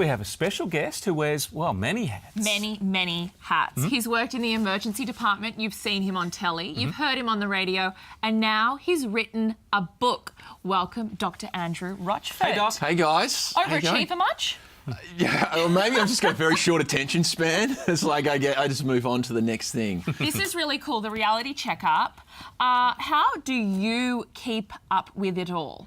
We have a special guest who wears, well, many hats. Many hats. He's worked in the emergency department. You've seen him on telly. You've heard him on the radio. And now he's written a book. Welcome, Dr Andrew Rochford. Hey, Doc. Hey, guys. Overachiever much? Yeah, or maybe I've just got a very short attention span. It's like I just move on to the next thing. This is really cool, the Reality Checkup. How do you keep up with it all?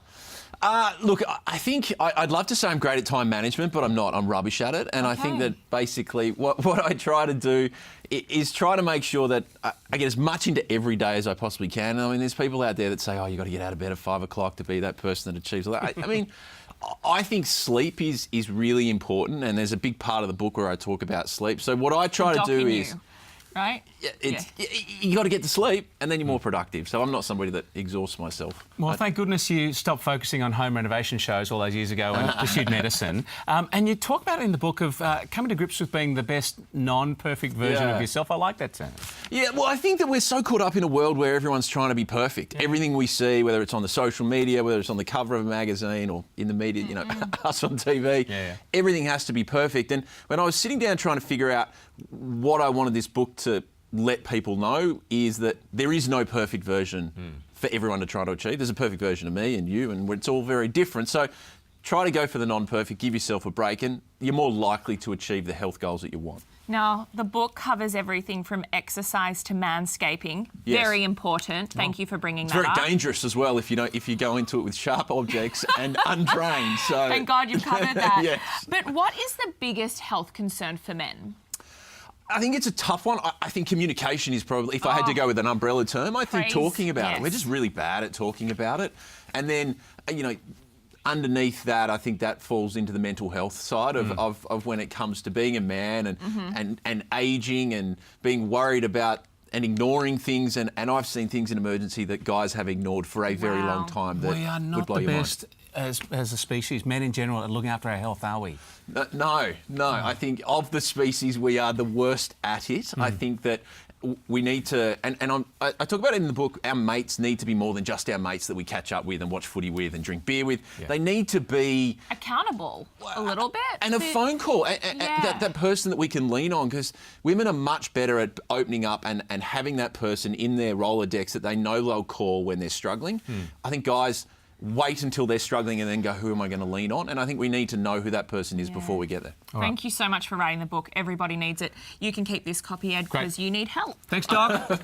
Look, I think I'd love to say I'm great at time management, but I'm not. I'm rubbish at it. And I think that basically what I try to do is try to make sure that I get as much into every day as I possibly can. I mean, there's people out there that say, oh, you've got to get out of bed at 5 o'clock to be that person that achieves all that. I mean, I think sleep is really important, and there's a big part of the book where I talk about sleep. So what I try to do is... Right? You got to get to sleep and then you're more productive. So I'm not somebody that exhausts myself. Well, thank goodness you stopped focusing on home renovation shows all those years ago and pursued medicine. And you talk about it in the book of coming to grips with being the best non-perfect version of yourself. I like that term. Yeah, well, I think that we're so caught up in a world where everyone's trying to be perfect. Yeah. Everything we see, whether it's on the social media, whether it's on the cover of a magazine or in the media, you know, us on TV, everything has to be perfect. And when I was sitting down trying to figure out what I wanted this book to let people know is that there is no perfect version for everyone to try to achieve. There's a perfect version of me and you, and it's all very different. So try to go for the non-perfect, give yourself a break, and you're more likely to achieve the health goals that you want. Now, the book covers everything from exercise to manscaping. Yes. Very important. Thank you for bringing that up. It's very dangerous as well if you go into it with sharp objects and untrained. So thank God you've covered that. Yes. But what is the biggest health concern for men? I think it's a tough one. I think communication is probably, if I had to go with an umbrella term, I think talking about it. We're just really bad at talking about it. And then, you know, underneath that, I think that falls into the mental health side of when it comes to being a man and ageing and being worried about and ignoring things. And I've seen things in emergency that guys have ignored for a very long time. That we are not would blow the your best as a species, men in general, at looking after our health, are we? No. I think of the species, we are the worst at it. I think that we need to, and I talk about it in the book, our mates need to be more than just our mates that we catch up with and watch footy with and drink beer with. Yeah. They need to be... accountable a little bit. And a phone call, that person that we can lean on, because women are much better at opening up and having that person in their Rolodex that they know they'll call when they're struggling. I think guys wait until they're struggling and then go, who am I going to lean on? And I think we need to know who that person is before we get there. Thank you so much for writing the book. Everybody needs it. You can keep this copy, Ed, because you need help. Thanks, Doc.